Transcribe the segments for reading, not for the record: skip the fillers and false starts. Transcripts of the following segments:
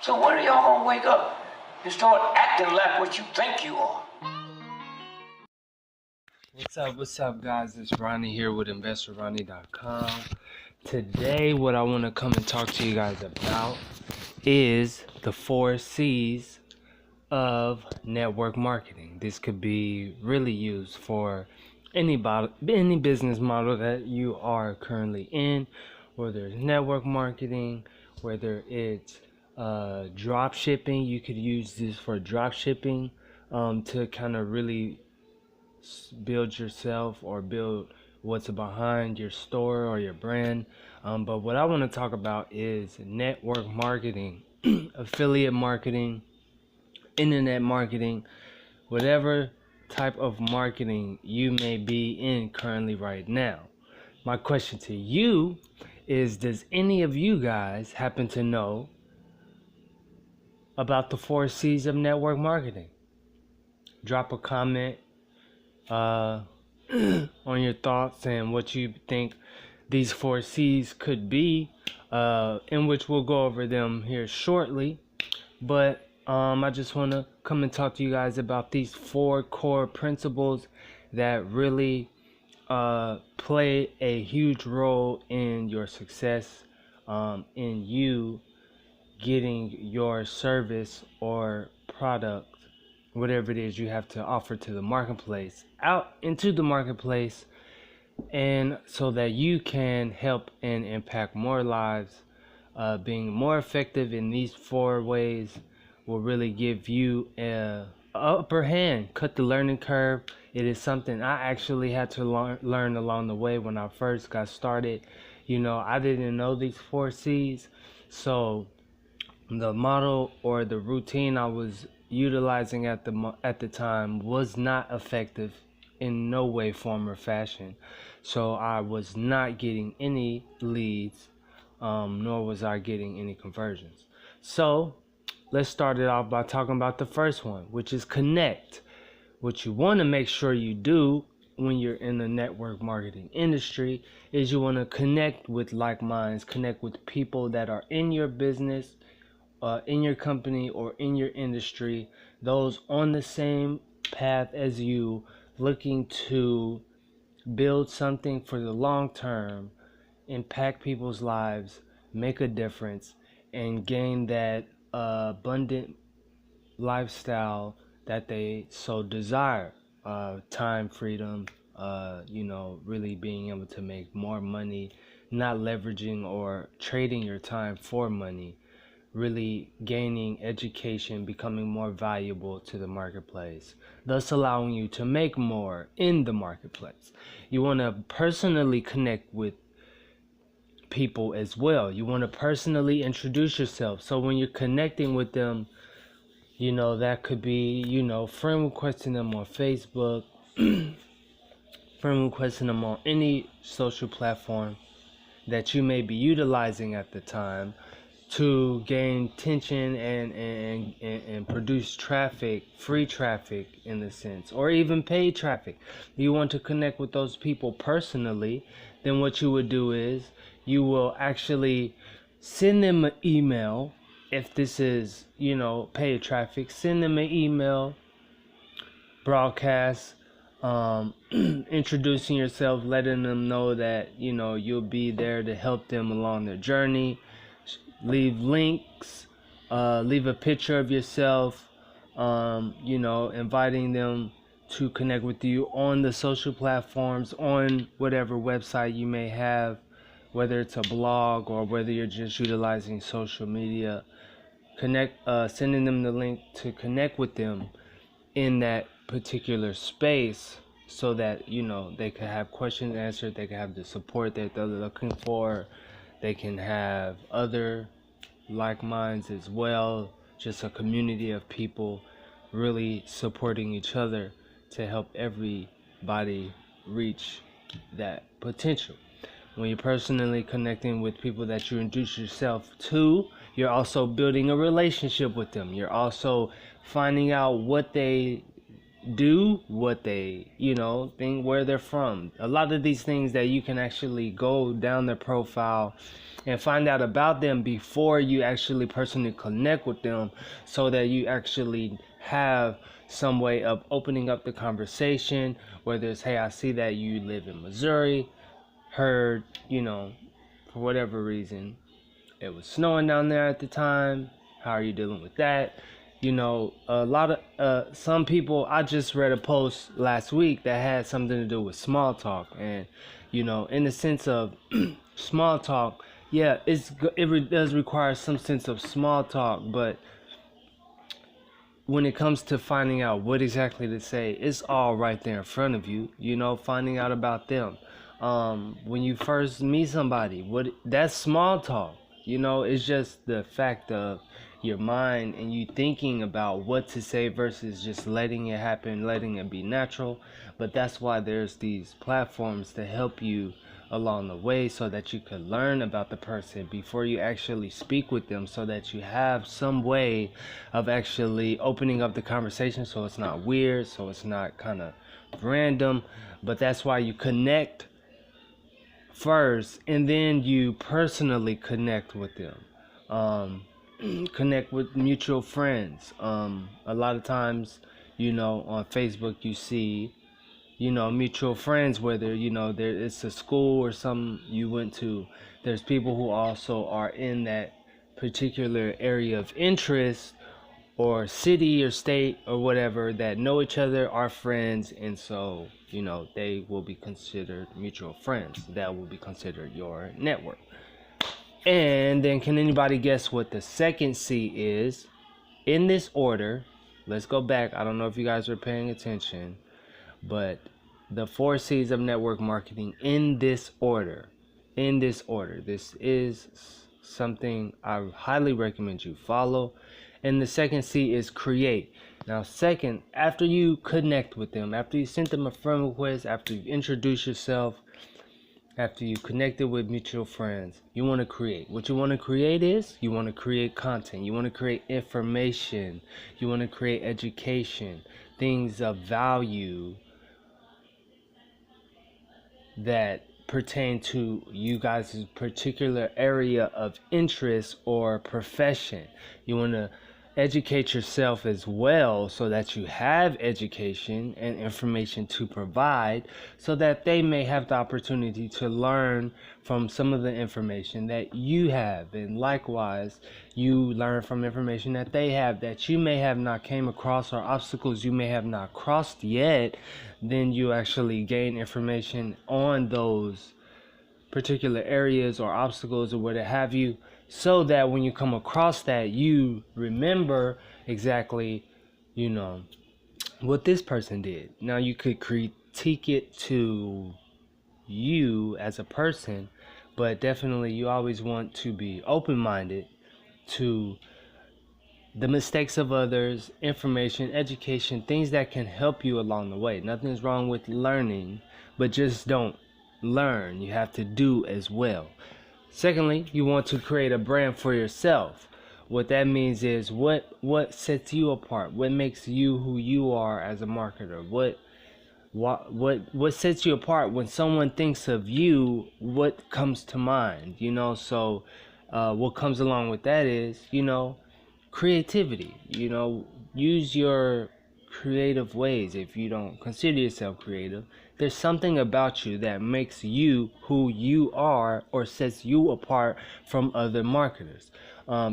So when are y'all gonna wake up and start acting like what you think you are? What's up, guys? It's Ronnie here with InvestorRonnie.com. Today, what I want to come and talk to you guys about is the 4C's of network marketing. This could be really used for any business model that you are currently in, whether it's network marketing, whether it's drop shipping. You could use this for drop shipping to kind of really build yourself or build what's behind your store or your brand. But what I want to talk about is network marketing, affiliate marketing, internet marketing, whatever type of marketing you may be in currently right now. My question to you is, does any of you guys happen to know about the 4C's of network marketing? Drop a comment on your thoughts and what you think these 4C's could be, in which we'll go over them here shortly. But I just want to come and talk to you guys about these 4 core principles that really play a huge role in your success, in you getting your service or product, whatever it is you have to offer to the marketplace, out into the marketplace, and so that you can help and impact more lives. Being more effective in these 4 ways will really give you a upper hand, cut the learning curve. It is something I actually had to learn along the way when I first got started. I didn't know these 4C's, so the model or the routine I was utilizing at the time was not effective in no way, form, or fashion. So I was not getting any leads, nor was I getting any conversions. So let's start it off by talking about the first one, which is connect. What you want to make sure you do when you're in the network marketing industry is you want to connect with like minds, connect with people that are in your business, in your company, or in your industry, those on the same path as you, looking to build something for the long term, impact people's lives, make a difference, and gain that abundant lifestyle that they so desire. Time freedom, really being able to make more money, not leveraging or trading your time for money, really gaining education, becoming more valuable to the marketplace, thus allowing you to make more in the marketplace. You want to personally connect with people as well. You want to personally introduce yourself. So when you're connecting with them, that could be, friend requesting them on Facebook, friend requesting them on any social platform that you may be utilizing at the time, to gain attention and produce traffic, free traffic in a sense, or even paid traffic. You want to connect with those people personally, then what you would do is you will actually send them an email. If this is, paid traffic, send them an email, broadcast, introducing yourself, letting them know that, you'll be there to help them along their journey. Leave links, leave a picture of yourself, inviting them to connect with you on the social platforms, on whatever website you may have, whether it's a blog or whether you're just utilizing social media. Sending them the link to connect with them in that particular space, so that they can have questions answered, they can have the support that they're looking for, they can have other like minds as well, just a community of people really supporting each other to help everybody reach that potential. When you're personally connecting with people that you introduce yourself to, you're also building a relationship with them. You're also finding out what they do, what they, think, where they're from. A lot of these things that you can actually go down their profile and find out about them before you actually personally connect with them, so that you actually have some way of opening up the conversation, whether it's, hey, I see that you live in Missouri, heard, for whatever reason, it was snowing down there at the time. How are you dealing with that? A lot of some people, I just read a post last week that had something to do with small talk, and in the sense of small talk, yeah, it does require some sense of small talk, but when it comes to finding out what exactly to say, it's all right there in front of you. Finding out about them. When you first meet somebody, that's small talk. It's just the fact of your mind and you thinking about what to say versus just letting it happen, letting it be natural. But that's why there's these platforms to help you along the way, so that you can learn about the person before you actually speak with them, so that you have some way of actually opening up the conversation, so it's not weird, so it's not kind of random. But that's why you connect first, and then you personally connect with them. Connect with mutual friends. A lot of times, on Facebook you see mutual friends, whether there it's a school or some you went to. There's people who also are in that particular area of interest, or city or state or whatever, that know each other, are friends, and so they will be considered mutual friends. That will be considered your network. And then, can anybody guess what the second C is in this order? Let's go back. I don't know if you guys are paying attention, but the 4 C's of network marketing in this order. This is something I highly recommend you follow. And the second C is create. Now, second, after you connect with them, after you sent them a friend request, after you introduce yourself, after you connected with mutual friends, you want to create. What you want to create is, you want to create content. You want to create information. You want to create education, things of value that pertain to you guys' particular area of interest or profession. You want to educate yourself as well, so that you have education and information to provide, so that they may have the opportunity to learn from some of the information that you have, and likewise you learn from information that they have that you may have not came across, or obstacles you may have not crossed yet. Then you actually gain information on those particular areas or obstacles or what have you, so that when you come across that, you remember exactly what this person did. Now, you could critique it to you as a person, but definitely you always want to be open-minded to the mistakes of others, information, education, things that can help you along the way. Nothing's wrong with learning, but just don't learn. You have to do as well. Secondly, you want to create a brand for yourself. What that means is what sets you apart, what makes you who you are as a marketer, what sets you apart. When someone thinks of you, what comes to mind? So what comes along with that is creativity. Use your creative ways. If you don't consider yourself creative, there's something about you that makes you who you are, or sets you apart from other marketers.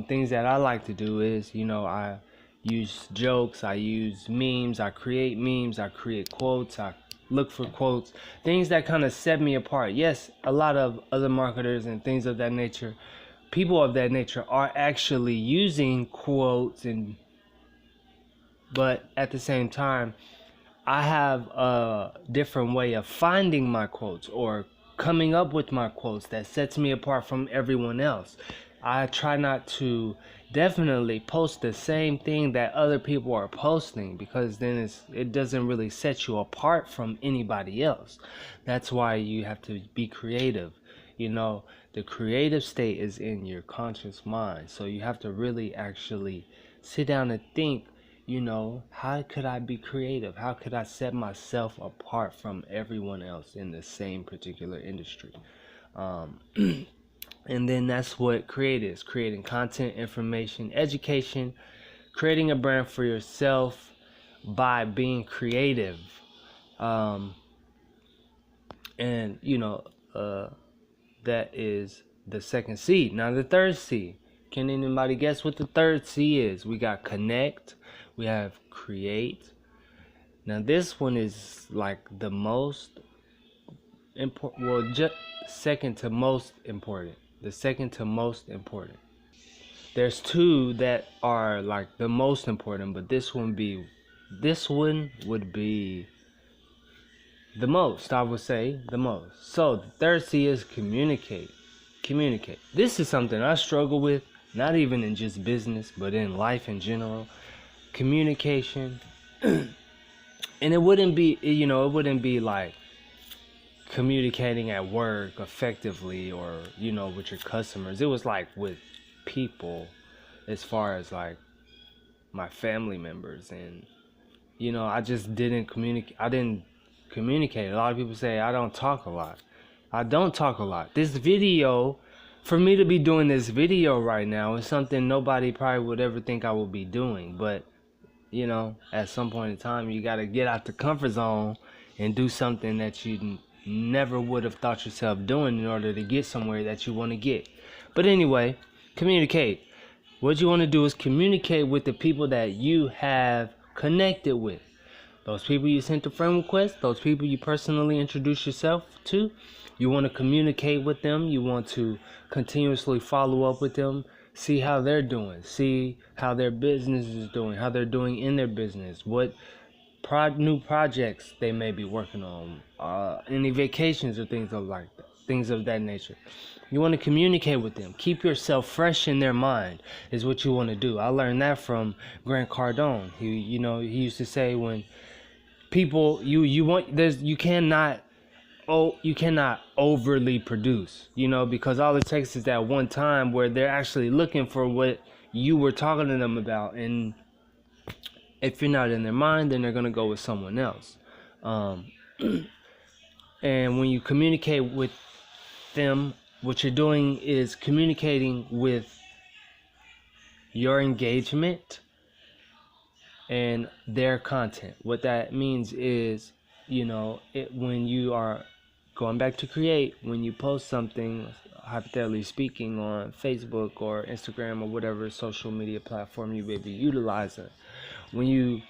Things that I like to do is, I use jokes, I use memes, I create memes, I create quotes, I look for quotes, things that kind of set me apart. Yes, a lot of other marketers and things of that nature, people of that nature, are actually using quotes, but at the same time, I have a different way of finding my quotes, or coming up with my quotes, that sets me apart from everyone else. I try not to definitely post the same thing that other people are posting, because then it doesn't really set you apart from anybody else. That's why you have to be creative. The creative state is in your conscious mind, so you have to really actually sit down and think how could I be creative? How could I set myself apart from everyone else in the same particular industry? Um, and then that's what create is: creating content, information, education, creating a brand for yourself by being creative. Um, and that is the second C. Now the third C. Can anybody guess what the third C is? We got connect, we have create. Now this one is like the most important, well, just second to most important. The second to most important. There's two that are like the most important, but this one would be the most, I would say, the most. So the third C is communicate. Communicate. This is something I struggle with, not even in just business, but in life in general. Communication. And it wouldn't be like communicating at work effectively or, with your customers. It was like with people, as far as like my family members. And, I just didn't communicate. I didn't communicate. A lot of people say I don't talk a lot. I don't talk a lot. This video, for me to be doing this video right now, is something nobody probably would ever think I would be doing. But, at some point in time, you got to get out the comfort zone and do something that you never would have thought yourself doing in order to get somewhere that you want to get. But anyway, communicate. What you want to do is communicate with the people that you have connected with. Those people you sent a friend request, those people you personally introduce yourself to, you want to communicate with them. You want to continuously follow up with them, see how they're doing, see how their business is doing, how they're doing in their business, what new projects they may be working on, any vacations or things of that nature. You want to communicate with them. Keep yourself fresh in their mind is what you want to do. I learned that from Grant Cardone. He used to say, when people you cannot overly produce, because all it takes is that one time where they're actually looking for what you were talking to them about, and if you're not in their mind, then they're gonna go with someone else. And when you communicate with them, what you're doing is communicating with your engagement and their content. What that means is, when you are going back to create, when you post something, hypothetically speaking, on Facebook or Instagram or whatever social media platform you may be utilizing, when you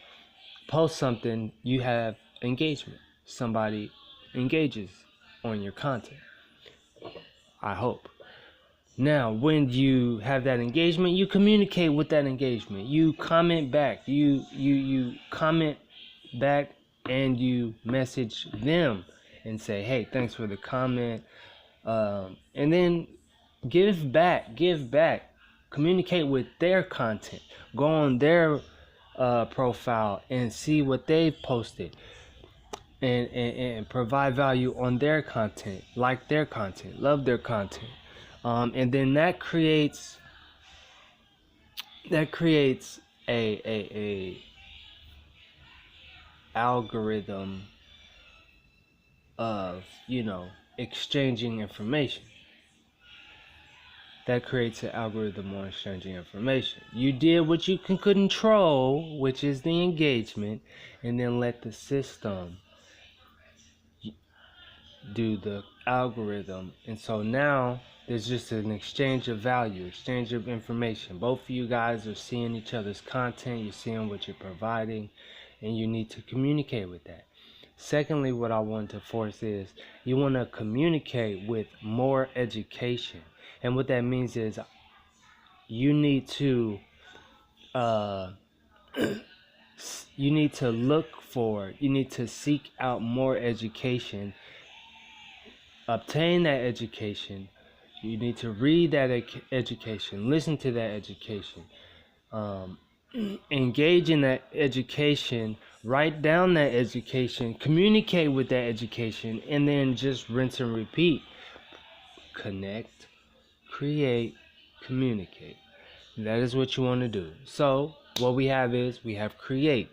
post something, you have engagement. Somebody engages on your content, I hope. Now, when you have that engagement, you communicate with that engagement. You comment back. You comment back, and you message them and say, "Hey, thanks for the comment." And then give back. Communicate with their content. Go on their profile and see what they've posted. And provide value on their content, like their content, love their content. And then that creates a algorithm of exchanging information. That creates an algorithm on exchanging information. You did what you can control, which is the engagement, and then let the system do the algorithm. And so now there's just an exchange of value, exchange of information. Both of you guys are seeing each other's content, you're seeing what you're providing, and you need to communicate with that. Secondly, what I want to force is you want to communicate with more education. And what that means is you need to seek out more education. Obtain that education. You need to read that education, listen to that education, engage in that education, write down that education, communicate with that education, and then just rinse and repeat. Connect, create, communicate. That is what you want to do. So What we have is we have create.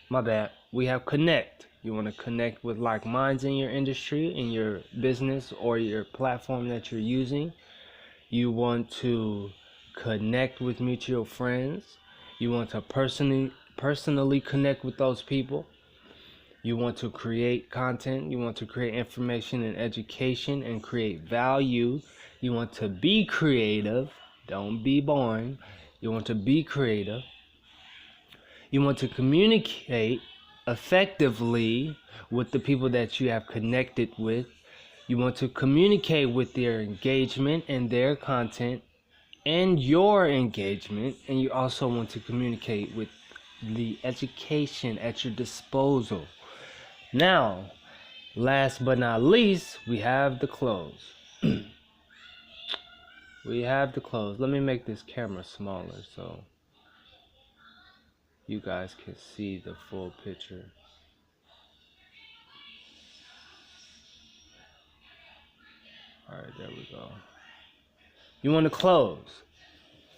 My bad. We have connect. You want to connect with like minds in your industry, in your business, or your platform that you're using. You want to connect with mutual friends. You want to personally connect with those people. You want to create content. You want to create information and education and create value. You want to be creative. Don't be boring. You want to be creative. You want to communicate effectively with the people that you have connected with. You want to communicate with their engagement and their content and your engagement. And you also want to communicate with the education at your disposal. Now, last but not least, we have the close. We have the close. Let me make this camera smaller so you guys can see the full picture. Alright, there we go. You want to close.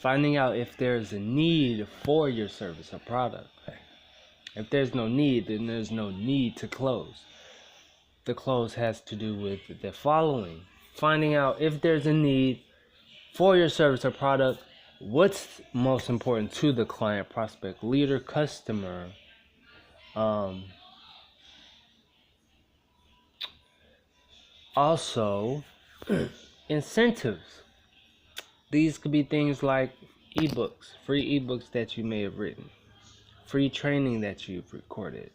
Finding out if there's a need for your service or product. If there's no need, then there's no need to close. The close has to do with the following. Finding out if there's a need for your service or product. What's most important to the client, prospect, leader, customer. Also, incentives. These could be things like ebooks, free ebooks that you may have written, free training that you've recorded,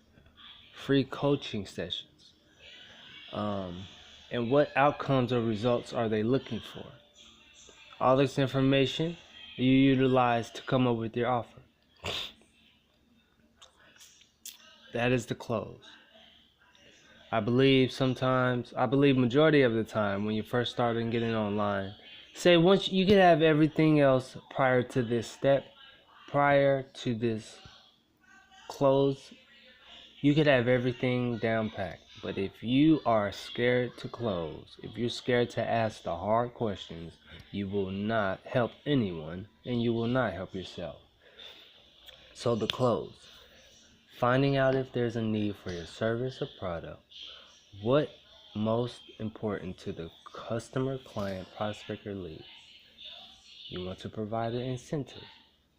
free coaching sessions. And what outcomes or results are they looking for? All this information you utilize to come up with your offer. That is the close. I believe majority of the time when you first start getting online, say once you could have everything else prior to this step, prior to this close, you could have everything down packed. But if you are scared to close, if you're scared to ask the hard questions, you will not help anyone and you will not help yourself. So the close. Finding out if there's a need for your service or product. What most important to the customer, client, prospect, or lead? You want to provide an incentive,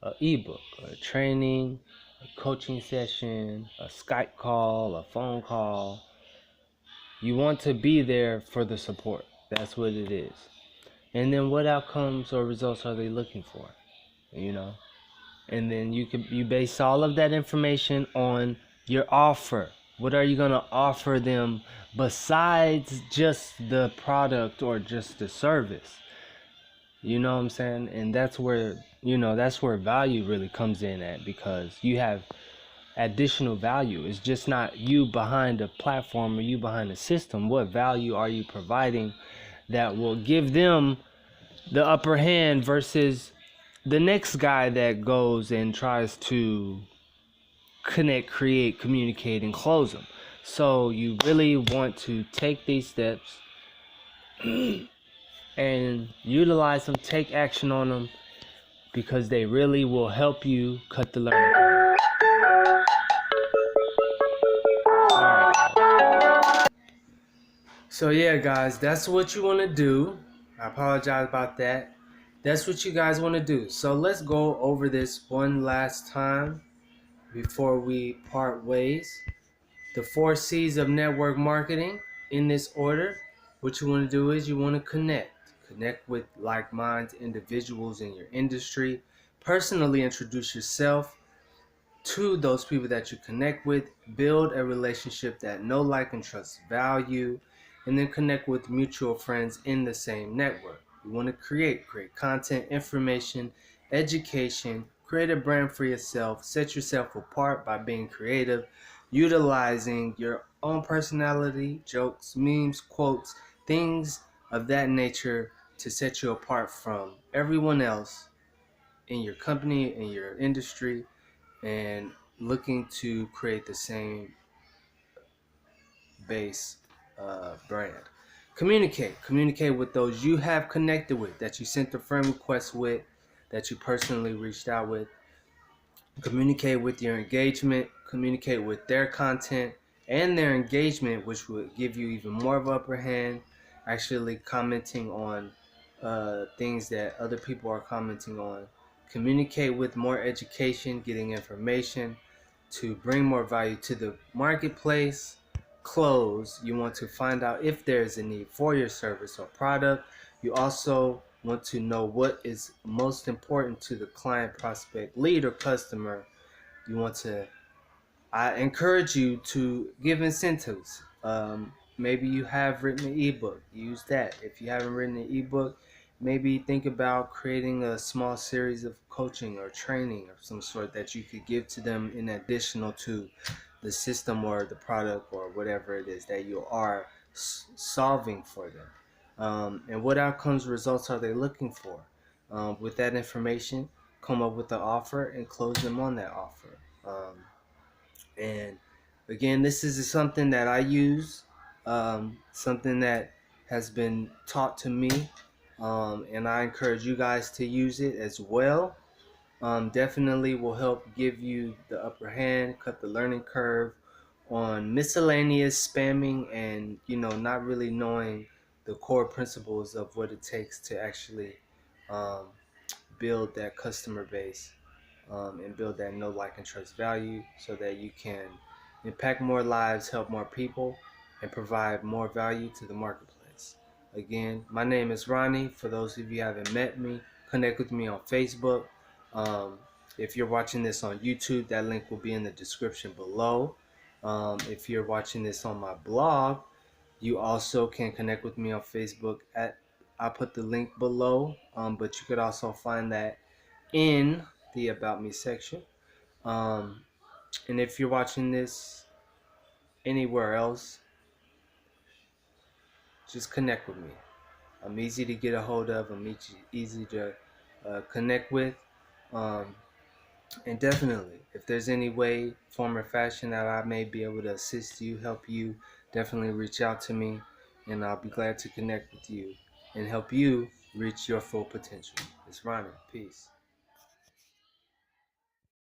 an ebook, a training, a coaching session, a Skype call, a phone call. You want to be there for the support. That's what it is. And then what outcomes or results are they looking for? You know? And then you base all of that information on your offer. What are you going to offer them besides just the product or just the service? You know what I'm saying? And that's where value really comes in at, because you have additional value. It's just not you behind a platform or you behind a system. What value are you providing that will give them the upper hand versus the next guy that goes and tries to connect, create, communicate, and close them? So you really want to take these steps and utilize them, take action on them, because they really will help you cut the learning curve. Alright. So yeah, guys, that's what you want to do. I apologize about that. That's what you guys want to do. So let's go over this one last time before we part ways. The 4 C's of network marketing in this order. What you want to do is you want to connect. Connect with like-minded individuals in your industry. Personally introduce yourself to those people that you connect with. Build a relationship that know, like, and trust value. And then connect with mutual friends in the same network. You want to create content, information, education, create a brand for yourself, set yourself apart by being creative, utilizing your own personality, jokes, memes, quotes, things of that nature to set you apart from everyone else in your company, in your industry, and looking to create the same base brand. Communicate with those you have connected with, that you sent a friend request with, that you personally reached out with. Communicate with your engagement, communicate with their content and their engagement, which would give you even more of an upper hand, actually commenting on things that other people are commenting on. Communicate with more education, getting information to bring more value to the marketplace. Close, you want to find out if there is a need for your service or product. You also want to know what is most important to the client, prospect, lead, or customer. You want to, I encourage you to give incentives. Maybe you have written an ebook, use that. If you haven't written an ebook, maybe think about creating a small series of coaching or training of some sort that you could give to them in additional to the system or the product or whatever it is that you are solving for them. And what outcomes, results are they looking for? With that information, come up with an offer and close them on that offer. And again, this is something that I use, something that has been taught to me, and I encourage you guys to use it as well. Definitely will help give you the upper hand, cut the learning curve on miscellaneous spamming, and not really knowing the core principles of what it takes to actually um, build that customer base, and build that know, like, and trust value so that you can impact more lives, help more people, and provide more value to the marketplace. Again, my name is Ronnie. For those of you who haven't met me, connect with me on Facebook. Um, if you're watching this on YouTube, that link will be in the description below. If you're watching this on my blog, you also can connect with me on Facebook I'll put the link below, but you could also find that in the About Me section. Um, and if you're watching this anywhere else, just connect with me. I'm easy to get a hold of. I'm easy to connect with. Um, and definitely, if there's any way, form, or fashion that I may be able to assist you, help you, definitely reach out to me, and I'll be glad to connect with you and help you reach your full potential. It's Ronnie. Peace.